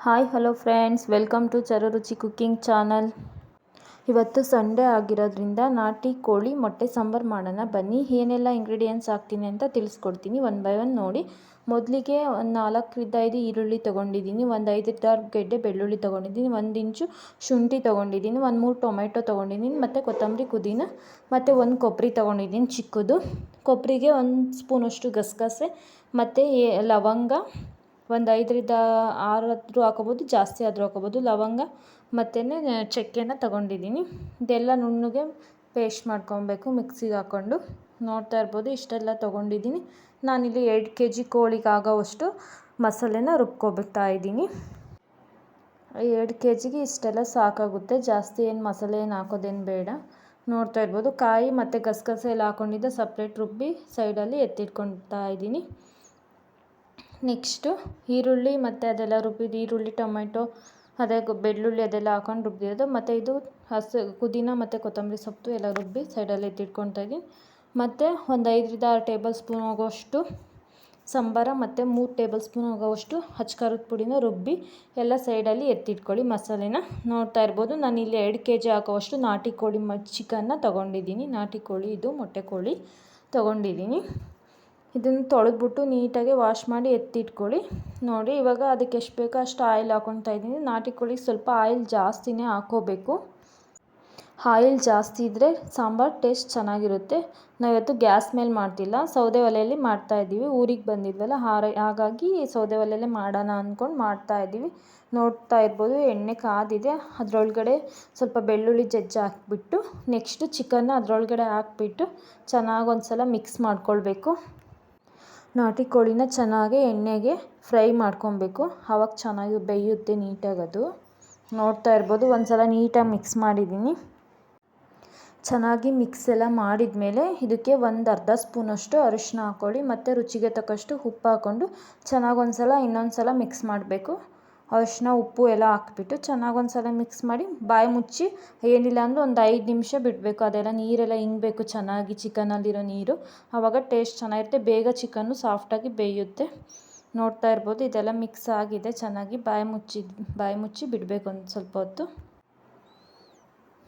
Hi hello friends, welcome to Charuruchi cooking channel. ಇವತ್ತು Sunday ಆಗಿರೋದ್ರಿಂದ ನಾಟಿ ಕೋಳಿ ಮೊಟ್ಟೆ ಸಾಂಬಾರು ಮಾಡೋಣ ಬನ್ನಿ. ಏನೆಲ್ಲ ಇಂಗ್ರೀಡಿಯೆಂಟ್ಸ್ ಹಾಕ್ತೀನಿ ಅಂತ ತಿಳಿಸ್ಕೊಡ್ತೀನಿ, ಒನ್ ಬೈ ಒನ್ ನೋಡಿ. ಮೊದಲಿಗೆ ಒಂದು 4-5 ಈರುಳ್ಳಿ ತೊಗೊಂಡಿದ್ದೀನಿ, ಒಂದು 5-6 ಗೆಡ್ಡೆ ಬೆಳ್ಳುಳ್ಳಿ ತೊಗೊಂಡಿದ್ದೀನಿ, 1 ಇಂಚು ಶುಂಠಿ ತೊಗೊಂಡಿದ್ದೀನಿ, 1-3 ಟೊಮೆಟೊ ತೊಗೊಂಡಿದ್ದೀನಿ, ಮತ್ತು ಕೊತ್ತಂಬರಿ ಪುದೀನ, ಮತ್ತು 1 ಕೊಬ್ಬರಿ ತೊಗೊಂಡಿದ್ದೀನಿ ಚಿಕ್ಕದು. ಕೊಬ್ಬರಿಗೆ 1 ಸ್ಪೂನಷ್ಟು ಗಸಗಸೆ ಮತ್ತು ಲವಂಗ, ಒಂದು 5-6 ಹಾಕೋಬೋದು, ಜಾಸ್ತಿ ಆದರೂ ಹಾಕೋಬೋದು. ಲವಂಗ ಮತ್ತು ಚಕ್ಕೆನ ತೊಗೊಂಡಿದ್ದೀನಿ. ಇದೆಲ್ಲ ನುಣ್ಣಗೆ ಪೇಸ್ಟ್ ಮಾಡ್ಕೊಬೇಕು ಮಿಕ್ಸಿಗೆ ಹಾಕ್ಕೊಂಡು. ನೋಡ್ತಾ ಇರ್ಬೋದು ಇಷ್ಟೆಲ್ಲ ತೊಗೊಂಡಿದ್ದೀನಿ. ನಾನಿಲ್ಲಿ 2 kg ಕೋಳಿಗೆ ಆಗೋವಷ್ಟು ಮಸಾಲೆನ ರುಬ್ಕೊಬಿಡ್ತಾ ಇದ್ದೀನಿ. 2 kgಗೆ ಇಷ್ಟೆಲ್ಲ ಸಾಕಾಗುತ್ತೆ, ಜಾಸ್ತಿ ಏನು ಮಸಾಲೆ ಏನು ಹಾಕೋದೇನು ಬೇಡ. ನೋಡ್ತಾ ಇರ್ಬೋದು ಕಾಯಿ ಮತ್ತು ಗಸಗಸೆ ಎಲ್ಲ ಹಾಕ್ಕೊಂಡಿದ್ದೆ ಸಪ್ರೇಟ್ ರುಬ್ಬಿ ಸೈಡಲ್ಲಿ ಎತ್ತಿಟ್ಕೊಳ್ತಾ ಇದ್ದೀನಿ. ನೆಕ್ಸ್ಟು ಈರುಳ್ಳಿ ಮತ್ತು ಅದೆಲ್ಲ ರುಬ್ಬಿದ್ದು ಈರುಳ್ಳಿ, ಟೊಮೆಟೊ, ಅದೇ ಬೆಳ್ಳುಳ್ಳಿ ಅದೆಲ್ಲ ಹಾಕೊಂಡು ರುಬ್ಬಿರೋದು, ಮತ್ತು ಇದು ಪುದೀನ ಮತ್ತು ಕೊತ್ತಂಬರಿ ಸೊಪ್ಪು ಎಲ್ಲ ರುಬ್ಬಿ ಸೈಡಲ್ಲಿ ಎತ್ತಿಟ್ಕೊಳ್ತಾ ಇದ್ದೀನಿ. ಮತ್ತು ಒಂದು 5-6 ಟೇಬಲ್ ಸ್ಪೂನ್ ಆಗೋಷ್ಟು ಸಾಂಬಾರ ಮತ್ತು 3 ಟೇಬಲ್ ಸ್ಪೂನ್ ಆಗೋವಷ್ಟು ಖಾರದ ಪುಡಿನ ರುಬ್ಬಿ ಎಲ್ಲ ಸೈಡಲ್ಲಿ ಎತ್ತಿಟ್ಕೊಳ್ಳಿ ಮಸಾಲೆನ. ನೋಡ್ತಾ ಇರ್ಬೋದು ನಾನಿಲ್ಲಿ 2 kg ಹಾಕೋವಷ್ಟು ನಾಟಿ ಕೋಳಿ ಚಿಕನ್ನ ತೊಗೊಂಡಿದ್ದೀನಿ. ನಾಟಿ ಕೋಳಿ ಇದು ಮೊಟ್ಟೆ ಕೋಳಿ ತೊಗೊಂಡಿದ್ದೀನಿ. ಇದನ್ನು ತೊಳೆದ್ಬಿಟ್ಟು ನೀಟಾಗಿ ವಾಶ್ ಮಾಡಿ ಎತ್ತಿಟ್ಕೊಳ್ಳಿ. ನೋಡಿ ಇವಾಗ ಅದಕ್ಕೆ ಎಷ್ಟು ಬೇಕೋ ಅಷ್ಟು ಆಯಿಲ್ ಹಾಕ್ಕೊತಾ ಇದ್ದೀನಿ. ನಾಟಿ ಕೋಳಿಗೆ ಸ್ವಲ್ಪ ಆಯಿಲ್ ಜಾಸ್ತಿನೇ ಹಾಕ್ಕೋಬೇಕು. ಆಯಿಲ್ ಜಾಸ್ತಿ ಇದ್ದರೆ ಸಾಂಬಾರು ಟೇಸ್ಟ್ ಚೆನ್ನಾಗಿರುತ್ತೆ. ನಾವಿವತ್ತು ಗ್ಯಾಸ್ ಮೇಲೆ ಮಾಡ್ತಿಲ್ಲ, ಸೌದೆ ಒಲೆಯಲ್ಲಿ ಮಾಡ್ತಾಯಿದ್ದೀವಿ. ಊರಿಗೆ ಬಂದಿದ್ವಲ್ಲ ಹಾಗಾಗಿ ಸೌದೆ ಒಲೆಯಲ್ಲೇ ಮಾಡೋಣ ಅಂದ್ಕೊಂಡು ಮಾಡ್ತಾಯಿದ್ದೀವಿ. ನೋಡ್ತಾ ಇರ್ಬೋದು ಎಣ್ಣೆ ಕಾದಿದೆ, ಅದರೊಳಗಡೆ ಸ್ವಲ್ಪ ಬೆಳ್ಳುಳ್ಳಿ ಜಜ್ಜಿ ಹಾಕ್ಬಿಟ್ಟು ನೆಕ್ಸ್ಟು ಚಿಕನ್ನ ಅದರೊಳಗಡೆ ಹಾಕ್ಬಿಟ್ಟು ಚೆನ್ನಾಗಿ ಒಂದು ಸಲ ಮಿಕ್ಸ್ ಮಾಡ್ಕೊಳ್ಬೇಕು. ನಾಟಿ ಕೋಳಿನ ಚೆನ್ನಾಗಿ ಎಣ್ಣೆಗೆ ಫ್ರೈ ಮಾಡ್ಕೊಬೇಕು, ಆವಾಗ ಚೆನ್ನಾಗಿ ಬೇಯುತ್ತೆ ನೀಟಾಗಿ ಅದು. ನೋಡ್ತಾ ಇರ್ಬೋದು ಒಂದು ಸಲ ನೀಟಾಗಿ ಮಿಕ್ಸ್ ಮಾಡಿದ್ದೀನಿ. ಚೆನ್ನಾಗಿ ಮಿಕ್ಸ್ ಎಲ್ಲ ಮಾಡಿದ ಮೇಲೆ ಇದಕ್ಕೆ ಒಂದು ಅರ್ಧ ಸ್ಪೂನಷ್ಟು ಅರಿಶಿನ ಹಾಕ್ಕೊಳ್ಳಿ, ಮತ್ತು ರುಚಿಗೆ ತಕ್ಕಷ್ಟು ಉಪ್ಪು ಹಾಕ್ಕೊಂಡು ಚೆನ್ನಾಗಿ ಇನ್ನೊಂದು ಸಲ ಮಿಕ್ಸ್ ಮಾಡಬೇಕು. ಅರಿಶಿನ ಉಪ್ಪು ಎಲ್ಲ ಹಾಕ್ಬಿಟ್ಟು ಚೆನ್ನಾಗಿ ಒಂದು ಸಲ ಮಿಕ್ಸ್ ಮಾಡಿ ಬಾಯಿ ಮುಚ್ಚಿ ಏನಿಲ್ಲ ಅಂದರೂ ಒಂದು 5 ನಿಮಿಷ ಬಿಡಬೇಕು. ಅದೆಲ್ಲ ನೀರೆಲ್ಲ ಇಂಗಬೇಕು ಚೆನ್ನಾಗಿ, ಚಿಕನಲ್ಲಿರೋ ನೀರು, ಆವಾಗ ಟೇಸ್ಟ್ ಚೆನ್ನಾಗಿರುತ್ತೆ, ಬೇಗ ಚಿಕನ್ನು ಸಾಫ್ಟಾಗಿ ಬೇಯುತ್ತೆ. ನೋಡ್ತಾ ಇರ್ಬೋದು ಇದೆಲ್ಲ ಮಿಕ್ಸ್ ಆಗಿದೆ ಚೆನ್ನಾಗಿ. ಬಾಯಿ ಮುಚ್ಚಿ ಬಿಡಬೇಕು ಒಂದು ಸ್ವಲ್ಪ ಹೊತ್ತು.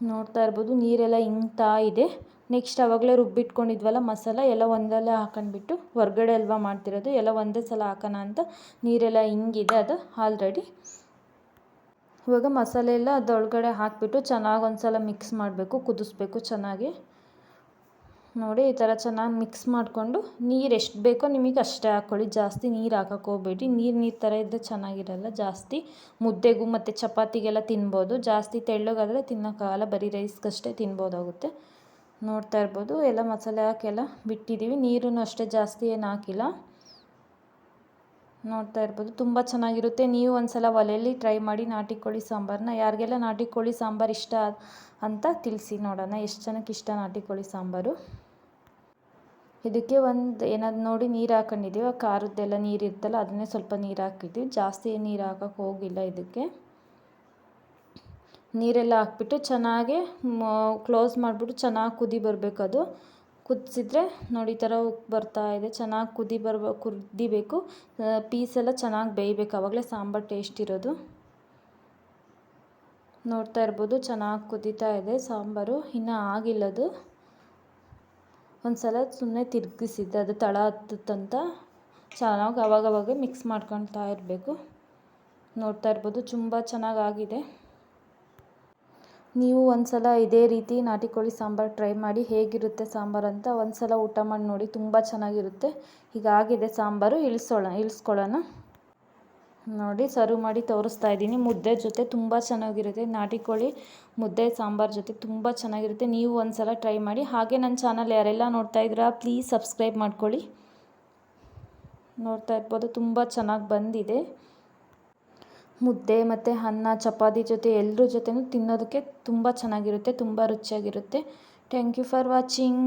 ನೋಡ್ತಾ ಇರ್ಬೋದು ನೀರೆಲ್ಲ ಇಂಗ್ತಾ ಇದೆ. ನೆಕ್ಸ್ಟ್ ಆವಾಗಲೇ ರುಬ್ಬಿಟ್ಕೊಂಡಿದ್ವಲ್ಲ ಮಸಾಲ ಎಲ್ಲ ಒಂದಲ್ಲೇ ಹಾಕೊಂಡ್ಬಿಟ್ಟು, ಹೊರಗಡೆ ಅಲ್ವಾ ಮಾಡ್ತಿರೋದು, ಎಲ್ಲ ಒಂದೇ ಸಲ ಹಾಕೋಣ ಅಂತ ನೀರೆಲ್ಲ ಇಂಗಿದೆ ಅದು ಆಲ್ರೆಡಿ. ಇವಾಗ ಮಸಾಲೆ ಎಲ್ಲ ಅದರೊಳಗಡೆ ಹಾಕಿಬಿಟ್ಟು ಚೆನ್ನಾಗಿ ಒಂದು ಸಲ ಮಿಕ್ಸ್ ಮಾಡಬೇಕು, ಕುದಿಸ್ಬೇಕು ಚೆನ್ನಾಗಿ. ನೋಡಿ ಈ ಥರ ಚೆನ್ನಾಗಿ ಮಿಕ್ಸ್ ಮಾಡಿಕೊಂಡು ನೀರು ಎಷ್ಟು ಬೇಕೋ ನಿಮಗೆ ಅಷ್ಟೇ ಹಾಕ್ಕೊಳ್ಳಿ, ಜಾಸ್ತಿ ನೀರು ಹಾಕೋಕ್ಕೆ ಹೋಗಬೇಡಿ. ನೀರು ಥರ ಇದ್ದರೆ ಚೆನ್ನಾಗಿರಲ್ಲ. ಜಾಸ್ತಿ ಮುದ್ದೆಗೂ ಮತ್ತು ಚಪಾತಿಗೆಲ್ಲ ತಿನ್ಬೋದು, ಜಾಸ್ತಿ ತೆಳ್ಳಗಾದರೆ ತಿನ್ನೋಕ್ಕಾಗಲ್ಲ, ಬರೀ ರೈಸ್ಗಷ್ಟೇ ತಿನ್ಬೋದಾಗುತ್ತೆ. ನೋಡ್ತಾ ಇರ್ಬೋದು ಎಲ್ಲ ಮಸಾಲೆ ಹಾಕಿ ಎಲ್ಲ ಬಿಟ್ಟಿದ್ದೀವಿ. ನೀರನ್ನು ಅಷ್ಟೇ ಜಾಸ್ತಿ ಏನು ಹಾಕಿಲ್ಲ. ನೋಡ್ತಾ ಇರ್ಬೋದು ತುಂಬ ಚೆನ್ನಾಗಿರುತ್ತೆ. ನೀವು ಒಂದು ಸಲ ಒಲೆಯಲ್ಲಿ ಟ್ರೈ ಮಾಡಿ ನಾಟಿ ಕೋಳಿ ಸಾಂಬಾರನ್ನ. ಯಾರಿಗೆಲ್ಲ ನಾಟಿ ಕೋಳಿ ಸಾಂಬಾರು ಇಷ್ಟ ಅಂತ ತಿಳಿಸಿ ನೋಡೋಣ, ಎಷ್ಟು ಜನಕ್ಕೆ ಇಷ್ಟ ನಾಟಿ ಕೋಳಿ ಸಾಂಬಾರು. ಇದಕ್ಕೆ ಒಂದು ಏನಾದ್ರು ನೋಡಿ ನೀರು ಹಾಕೊಂಡಿದ್ದೀವಿ, ಖಾರದ್ದೆಲ್ಲ ನೀರು ಇರ್ತಲ್ಲ ಅದನ್ನೇ ಸ್ವಲ್ಪ ನೀರು ಹಾಕಿದ್ವಿ, ಜಾಸ್ತಿ ನೀರು ಹಾಕೋಕ್ಕೆ ಹೋಗಿಲ್ಲ. ಇದಕ್ಕೆ ನೀರೆಲ್ಲ ಹಾಕ್ಬಿಟ್ಟು ಚೆನ್ನಾಗಿ ಕ್ಲೋಸ್ ಮಾಡಿಬಿಟ್ಟು ಚೆನ್ನಾಗಿ ಕುದಿ ಬರಬೇಕು. ಅದು ಕುದಿಸಿದ್ರೆ ನೋಡಿ ಈ ಥರ ಬರ್ತಾ ಇದೆ, ಚೆನ್ನಾಗಿ ಕುದಿಬೇಕು. ಪೀಸೆಲ್ಲ ಚೆನ್ನಾಗಿ ಬೇಯಬೇಕು, ಆವಾಗಲೇ ಸಾಂಬಾರು ಟೇಸ್ಟ್ ಇರೋದು. ನೋಡ್ತಾ ಇರ್ಬೋದು ಚೆನ್ನಾಗಿ ಕುದೀತಾ ಇದೆ ಸಾಂಬಾರು, ಇನ್ನೂ ಆಗಿಲ್ಲದು. ಒಂದು ಸಲ ಸುಮ್ಮನೆ ತಿರುಗಿಸಿದ್ದೆ, ಅದು ತಳ ಹತ್ತುತ್ತಂತ ಚೆನ್ನಾಗಿ ಅವಾಗವಾಗ ಮಿಕ್ಸ್ ಮಾಡ್ಕೊಳ್ತಾ ಇರಬೇಕು. ನೋಡ್ತಾ ಇರ್ಬೋದು ತುಂಬ ಚೆನ್ನಾಗಾಗಿದೆ. ನೀವು ಒಂದು ಸಲ ಇದೇ ರೀತಿ ನಾಟಿ ಕೋಳಿ ಸಾಂಬಾರು ಟ್ರೈ ಮಾಡಿ, ಹೇಗಿರುತ್ತೆ ಸಾಂಬಾರು ಅಂತ ಒಂದು ಸಲ ಊಟ ಮಾಡಿ ನೋಡಿ, ತುಂಬ ಚೆನ್ನಾಗಿರುತ್ತೆ. ಹೀಗಾಗಿದೆ ಸಾಂಬಾರು, ಇಳಿಸ್ಕೊಳ್ಳೋಣ. ನೋಡಿ ಸರ್ವ್ ಮಾಡಿ ತೋರಿಸ್ತಾ ಇದ್ದೀನಿ. ಮುದ್ದೆ ಜೊತೆ ತುಂಬ ಚೆನ್ನಾಗಿರುತ್ತೆ, ನಾಟಿ ಕೋಳಿ ಮುದ್ದೆ ಸಾಂಬಾರು ಜೊತೆ ತುಂಬ ಚೆನ್ನಾಗಿರುತ್ತೆ. ನೀವು ಒಂದು ಸಲ ಟ್ರೈ ಮಾಡಿ. ಹಾಗೆ ನನ್ನ ಚಾನಲ್ ಯಾರೆಲ್ಲ ನೋಡ್ತಾ ಇದ್ದೀರಾ ಪ್ಲೀಸ್ ಸಬ್ಸ್ಕ್ರೈಬ್ ಮಾಡ್ಕೊಳ್ಳಿ. ನೋಡ್ತಾ ಇರ್ಬೋದು ತುಂಬ ಚೆನ್ನಾಗಿ ಬಂದಿದೆ. ಮುದ್ದೆ ಮತ್ತು ಅನ್ನ, ಚಪಾತಿ ಜೊತೆ ಎಲ್ಲರ ಜೊತೆನೂ ತಿನ್ನೋದಕ್ಕೆ ತುಂಬ ಚೆನ್ನಾಗಿರುತ್ತೆ, ತುಂಬ ರುಚಿಯಾಗಿರುತ್ತೆ. Thank you for watching.